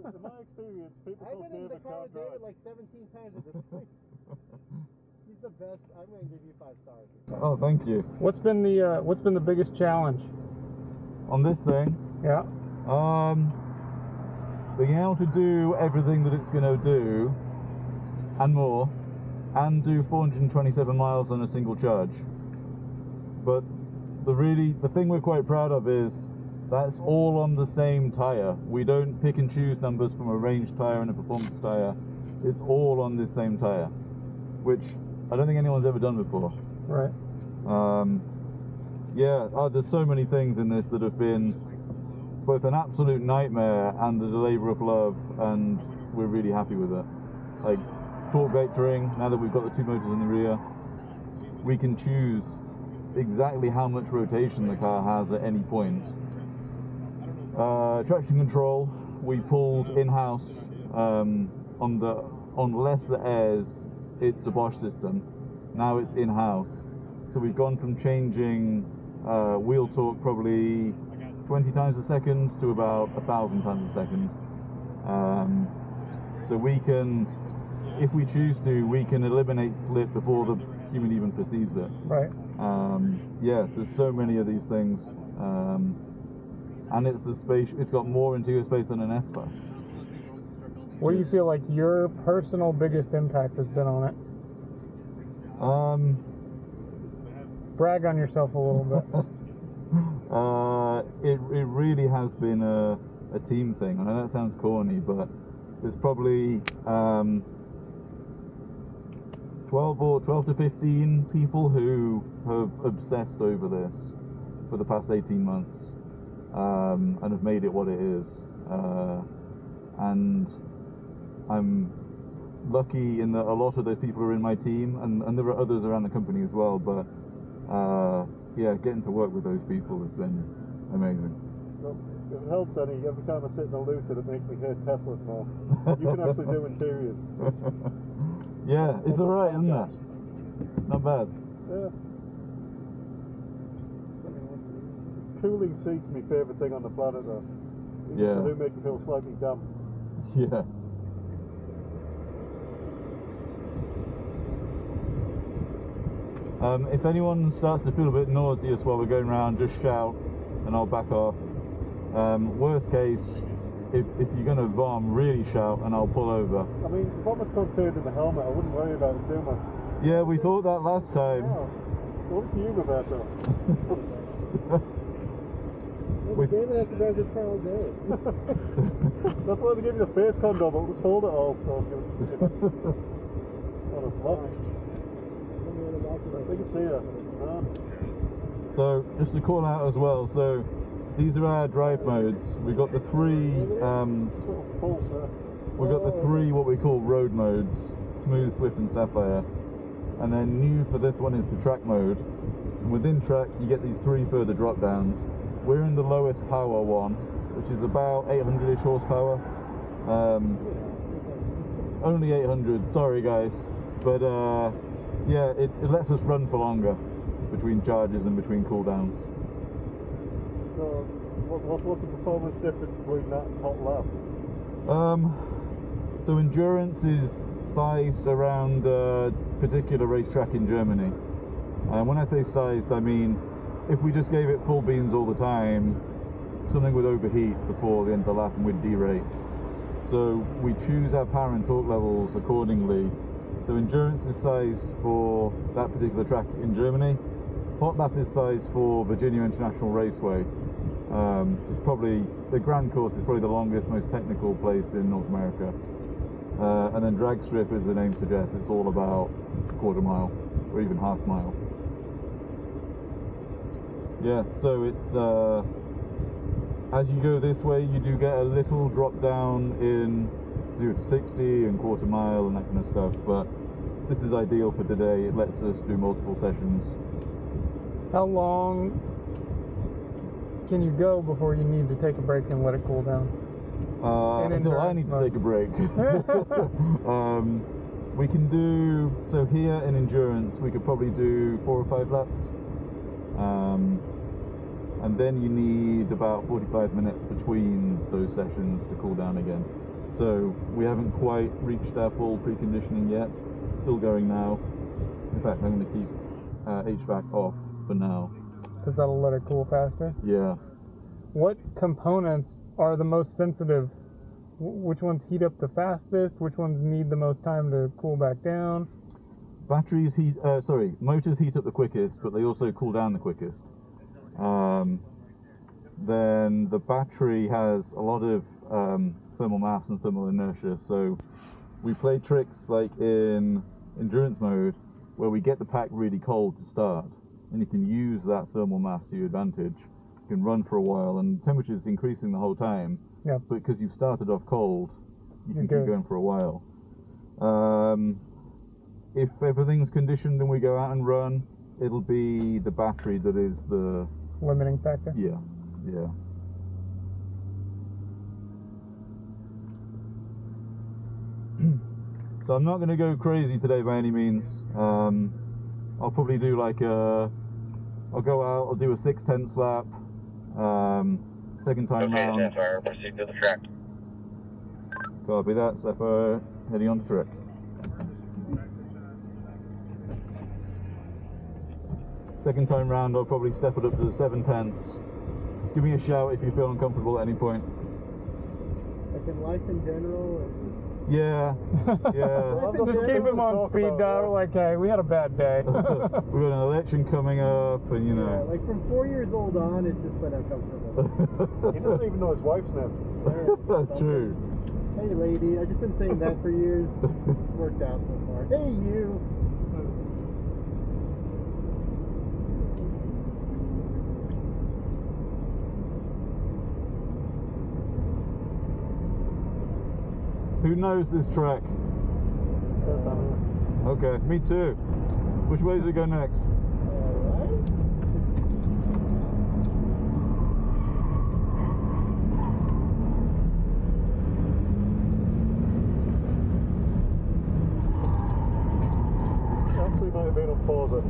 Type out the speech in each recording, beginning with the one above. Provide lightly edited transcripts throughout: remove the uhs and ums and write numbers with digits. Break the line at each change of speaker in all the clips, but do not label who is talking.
In my experience, people
I've
called
been in the
David
car with
can't drive.
David like 17 times at this point. He's the best. I'm going to give you 5 stars.
Oh, thank you.
What's been the biggest challenge
On this thing?
Yeah.
Being able to do everything that it's going to do and more, and do 427 miles on a single charge. But the thing we're quite proud of is that's all on the same tyre. We don't pick and choose numbers from a range tyre and a performance tyre. It's all on this same tyre, which I don't think anyone's ever done before.
Right.
Yeah, there's so many things in this that have been both an absolute nightmare and a labour of love, and we're really happy with it. Like torque vectoring, now that we've got the 2 motors in the rear, we can choose exactly how much rotation the car has at any point. Traction control, we pulled in-house. On lesser airs, it's a Bosch system. Now it's in-house. So we've gone from changing wheel torque probably 20 times a second to about 1,000 times a second. So we can, if we choose to, we can eliminate slip before the human even perceives it.
Right.
Yeah, there's so many of these things. And it's got more interior space than an S-Class.
What do you feel like your personal biggest impact has been on it? Brag on yourself a little bit.
It really has been a team thing. I know that sounds corny, but there's probably 12 to 15 people who have obsessed over this for the past 18 months and have made it what it is. And I'm lucky in that a lot of those people are in my team, and there are others around the company as well, but yeah, getting to work with those people has been amazing.
Well, if it helps any, every time I sit in a Lucid it makes me hate Teslas more. You can actually do interiors.
Yeah, it's alright, isn't it? Not bad.
Yeah. Cooling seats are my favourite thing on the planet though.
Yeah.
They do make you feel slightly damp.
Yeah. If anyone starts to feel a bit nauseous while we're going around, just shout and I'll back off. Worst case, if you're going to vom, really shout and I'll pull over.
I mean, the vomit's contained in the helmet, I wouldn't worry about it too much.
Yeah, we thought that last time.
Yeah. What for you, Roberto?
David has to drive this car all day.
That's why they gave you the face condom, but just hold it all. Oh, it's locked. I can see it. No.
So, just to call out as well, so these are our drive modes. We've got the three what we call road modes: Smooth, Swift and Sapphire. And then new for this one is the track mode. And within track you get these 3 further drop downs. We're in the lowest power one, which is about 800-ish horsepower. Only 800, sorry guys. But yeah, it lets us run for longer between charges and between cooldowns.
So, what's the performance difference between that and hot lap?
So endurance is sized around a particular racetrack in Germany. And when I say sized, I mean if we just gave it full beans all the time, something would overheat before the end of the lap and we'd derate. So we choose our power and torque levels accordingly. So endurance is sized for that particular track in Germany. Hot lap is sized for Virginia International Raceway. It's probably, the Grand Course is probably the longest, most technical place in North America. And then drag strip, as the name suggests, it's all about a quarter mile or even half mile. Yeah, so it's as you go this way you do get a little drop down in 0 to 60 and quarter mile and that kind of stuff, but this is ideal for today. It lets us do multiple sessions.
How long can you go before you need to take a break and let it cool down?
Until I need to take a break. We can do, so here in endurance we could probably do 4 or 5 laps. And then you need about 45 minutes between those sessions to cool down again. So we haven't quite reached our full preconditioning yet. Still going now. In fact, I'm going to keep HVAC off for now.
Because that'll let it cool faster?
Yeah.
What components are the most sensitive? Which ones heat up the fastest? Which ones need the most time to cool back down?
Batteries heat, motors heat up the quickest, but they also cool down the quickest. Then the battery has a lot of thermal mass and thermal inertia, so we play tricks like in endurance mode where we get the pack really cold to start, and you can use that thermal mass to your advantage. You can run for a while, and temperature is increasing the whole time.
Yeah.
But because you've started off cold, you can keep going for a while. If everything's conditioned and we go out and run, it'll be the battery that is the
limiting factor.
Yeah, yeah. So I'm not going to go crazy today by any means. I'll probably do like I'll go out, I'll do a 6-10 slap, second time round.
Okay, Sapphire, proceed to the track.
Copy that, Sapphire, heading on the track. Second time round, I'll probably step it up to the 7/10. Give me a shout if you feel uncomfortable at any point.
Like in life in general?
Yeah, yeah.
Just keep him on speed dial, like, hey, we had a bad day.
We've got an election coming up, and you know.
Yeah, like from 4 years old on, it's just been uncomfortable.
He doesn't even know his wife's name.
That's true.
Hey lady, I've just been saying that for years. Worked out so far. Hey you!
Who knows this track? Okay, me too. Which way does it go next?
Alright.
Actually might have been on Forza.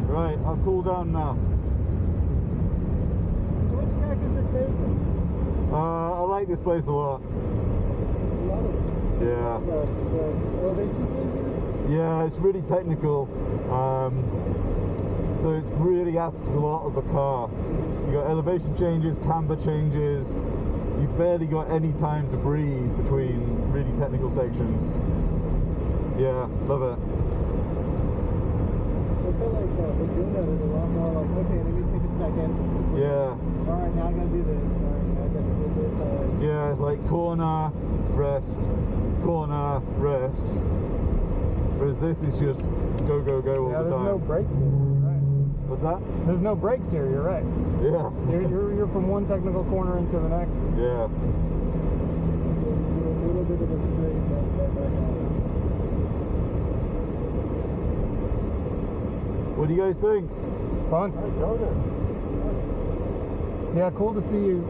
Right, I'll cool down now.
Which track is your favorite?
I like this place a lot.
Love it.
Yeah.
The elevation changes?
Yeah, it's really technical. So it really asks a lot of the car. You got elevation changes, camber changes. You've barely got any time to breathe between really technical sections. Yeah, love it.
I feel like the Luna is a lot more like, okay, let me take a second.
Yeah.
Alright, now I gotta do this. Alright, now I gotta do this.
Yeah, it's like corner, rest, corner, rest. Whereas this is just go, go, go all the time.
There's no brakes here. Right.
What's that?
There's no brakes here. You're right.
Yeah.
You're from one technical corner into the next.
Yeah.
Do a little bit of a straight.
What do you guys think?
Fun.
I enjoyed it.
Yeah, cool to see you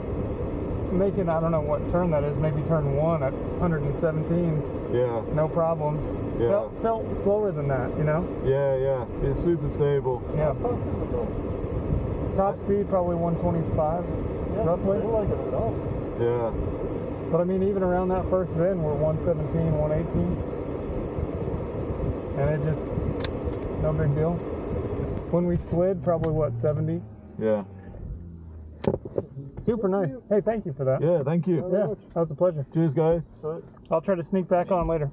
making, I don't know what turn that is, maybe turn 1 at 117.
Yeah.
No problems.
Yeah.
Felt slower than that, you know?
Yeah, yeah. It's super stable.
Yeah.
How fast did we go?
Top speed probably 125,
Yeah,
roughly.
I didn't like it at all.
Yeah.
But I mean, even around that first bend, we're 117, 118. And it just, no big deal. When we slid, probably what, 70?
Yeah.
Super nice. Hey, thank you for that.
Yeah, thank you.
Yeah, that was a pleasure.
Cheers, guys.
I'll try to sneak back on later.